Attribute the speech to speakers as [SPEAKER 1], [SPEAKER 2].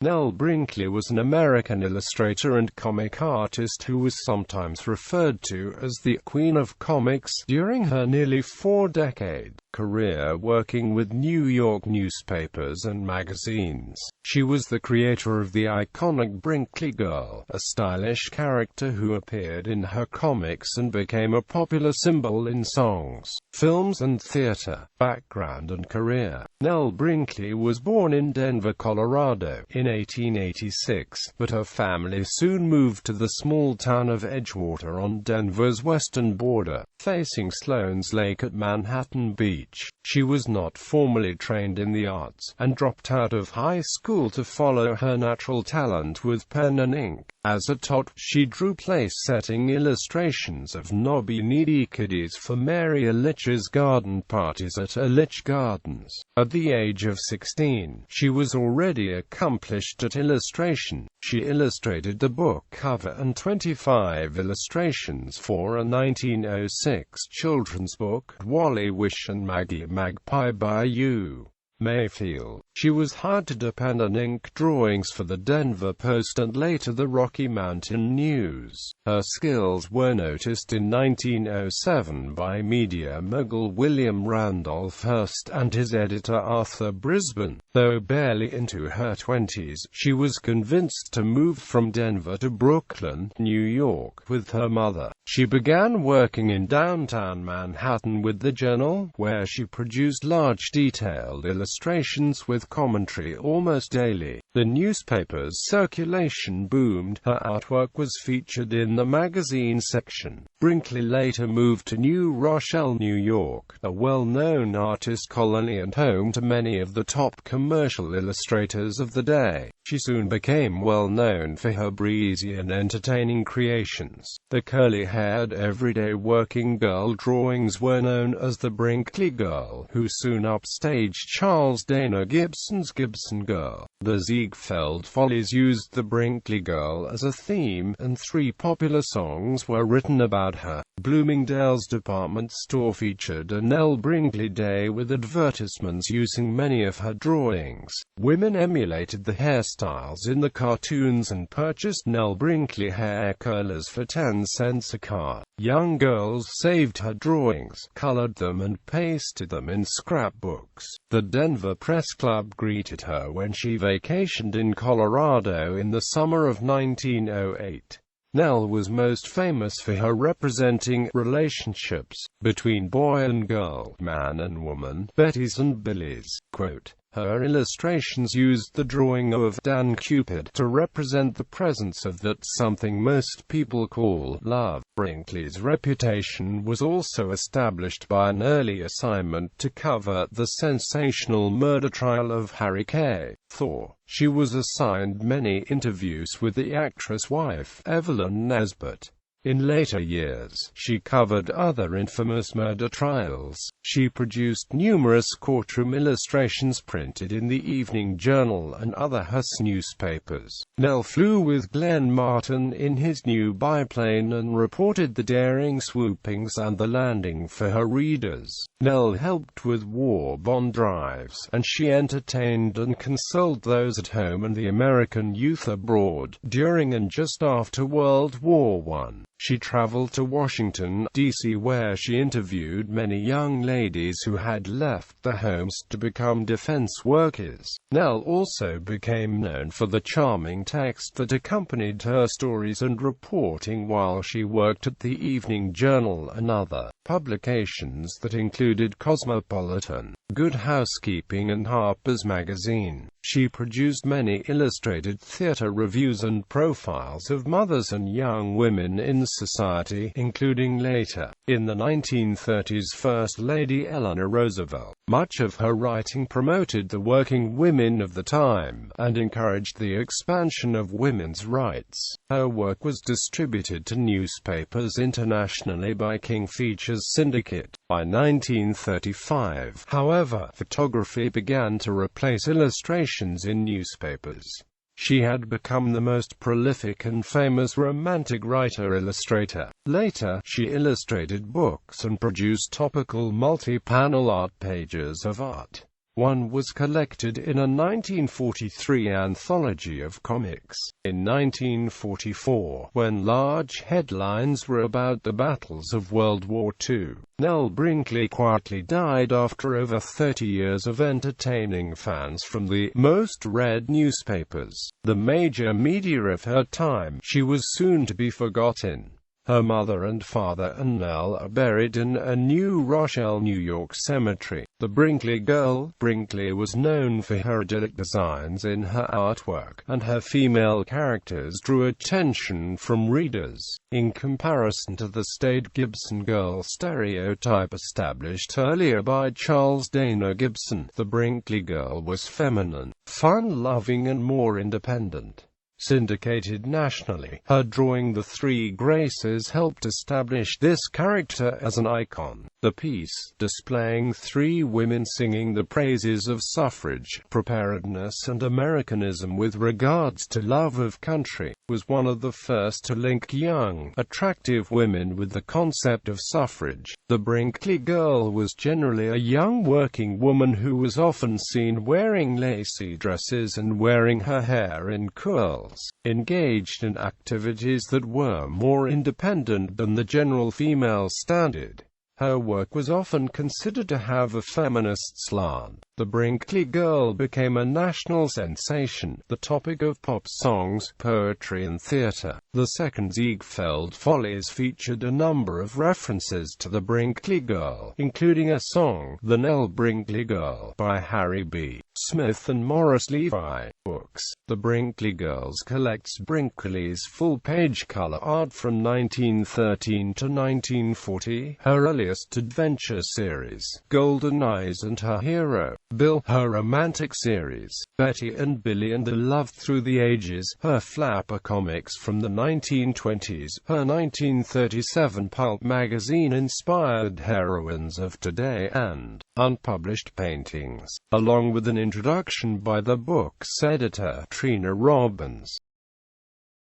[SPEAKER 1] Nell Brinkley was an American illustrator and comic artist who was sometimes referred to as the Queen of Comics during her nearly four-decade career working with New York newspapers and magazines. She was the creator of the iconic Brinkley Girl, a stylish character who appeared in her comics and became a popular symbol in songs, films and theater. Background and career. Nell Brinkley was born in Denver, Colorado, in 1886, but her family soon moved to the small town of Edgewater on Denver's western border, facing Sloan's Lake at Manhattan Beach. She was not formally trained in the arts, and dropped out of high school to follow her natural talent with pen and ink. As a tot, she drew place-setting illustrations of knobby needy kiddies for Mary Ilitch's garden parties at Ilitch Gardens. At the age of 16, she was already accomplished at illustration. She illustrated the book cover and 25 illustrations for a 1906 children's book, Wally Wish and Maggie Magpie by U. Mayfield. She was hired to do pen and ink drawings for the Denver Post and later the Rocky Mountain News. Her skills were noticed in 1907 by media mogul William Randolph Hearst and his editor Arthur Brisbane. Though barely into her 20s, she was convinced to move from Denver to Brooklyn, New York, with her mother. She began working in downtown Manhattan with the Journal, where she produced large detailed illustrations with commentary almost daily. The newspaper's circulation boomed. Her artwork was featured in the magazine section. Brinkley later moved to New Rochelle, New York, a well-known artist colony and home to many of the top commercial illustrators of the day. She soon became well known for her breezy and entertaining creations. The curly-haired, everyday working girl drawings were known as the Brinkley Girl, who soon upstaged Charles Dana Gibson's Gibson Girl. The Ziegfeld Follies used the Brinkley Girl as a theme, and 3 popular songs were written about her. Bloomingdale's department store featured a Nell Brinkley Day with advertisements using many of her drawings. Women emulated the hairstyles in the cartoons and purchased Nell Brinkley hair curlers for 10 cents a card. Young girls saved her drawings, colored them and pasted them in scrapbooks. The Denver Press Club greeted her when she vacationed in Colorado in the summer of 1908. Nell was most famous for her representing relationships between boy and girl, man and woman, Betty's and Billy's. Quote, her illustrations used the drawing of Dan Cupid to represent the presence of that something most people call love. Brinkley's reputation was also established by an early assignment to cover the sensational murder trial of Harry K. Thor. She was assigned many interviews with the actress' wife, Evelyn Nesbit. In later years, she covered other infamous murder trials. She produced numerous courtroom illustrations printed in the Evening Journal and other Hearst newspapers. Nell flew with Glenn Martin in his new biplane and reported the daring swoopings and the landing for her readers. Nell helped with war bond drives, and she entertained and consoled those at home and the American youth abroad during and just after World War I. She traveled to Washington, D.C. where she interviewed many young ladies who had left their homes to become defense workers. Nell also became known for the charming text that accompanied her stories and reporting while she worked at the Evening Journal and other publications that included Cosmopolitan, Good Housekeeping and Harper's Magazine. She produced many illustrated theater reviews and profiles of mothers and young women in society, including later, in the 1930s, First Lady Eleanor Roosevelt. Much of her writing promoted the working women of the time, and encouraged the expansion of women's rights. Her work was distributed to newspapers internationally by King Features Syndicate. By 1935, however, photography began to replace illustrations in newspapers. She had become the most prolific and famous romantic writer-illustrator. Later, she illustrated books and produced topical multi-panel art pages of art. One was collected in a 1943 anthology of comics. In 1944, when large headlines were about the battles of World War II, Nell Brinkley quietly died after over 30 years of entertaining fans from the most read newspapers, the major media of her time. She was soon to be forgotten. Her mother and father and Nell are buried in a New Rochelle, New York cemetery. The Brinkley Girl. Brinkley was known for her idyllic designs in her artwork, and her female characters drew attention from readers. In comparison to the staid Gibson girl stereotype established earlier by Charles Dana Gibson, the Brinkley Girl was feminine, fun-loving and more independent. Syndicated nationally, her drawing The Three Graces helped establish this character as an icon. The piece, displaying three women singing the praises of suffrage, preparedness and Americanism with regards to love of country, was one of the first to link young, attractive women with the concept of suffrage. The Brinkley Girl was generally a young working woman who was often seen wearing lacy dresses and wearing her hair in curls, engaged in activities that were more independent than the general female standard. Her work was often considered to have a feminist slant. The Brinkley Girl became a national sensation, the topic of pop songs, poetry and theatre. The second Ziegfeld Follies featured a number of references to the Brinkley Girl, including a song, The Nell Brinkley Girl, by Harry B. Smith and Morris Levi. Books. The Brinkley Girls collects Brinkley's full-page color art from 1913 to 1940, her earliest adventure series, Golden Eyes and Her Hero, Bill, her romantic series, Betty and Billy and the Love Through the Ages, her flapper comics from the 1920s, her 1937 pulp magazine-inspired heroines of today, and unpublished paintings, along with an introduction by the book's editor, Trina Robbins.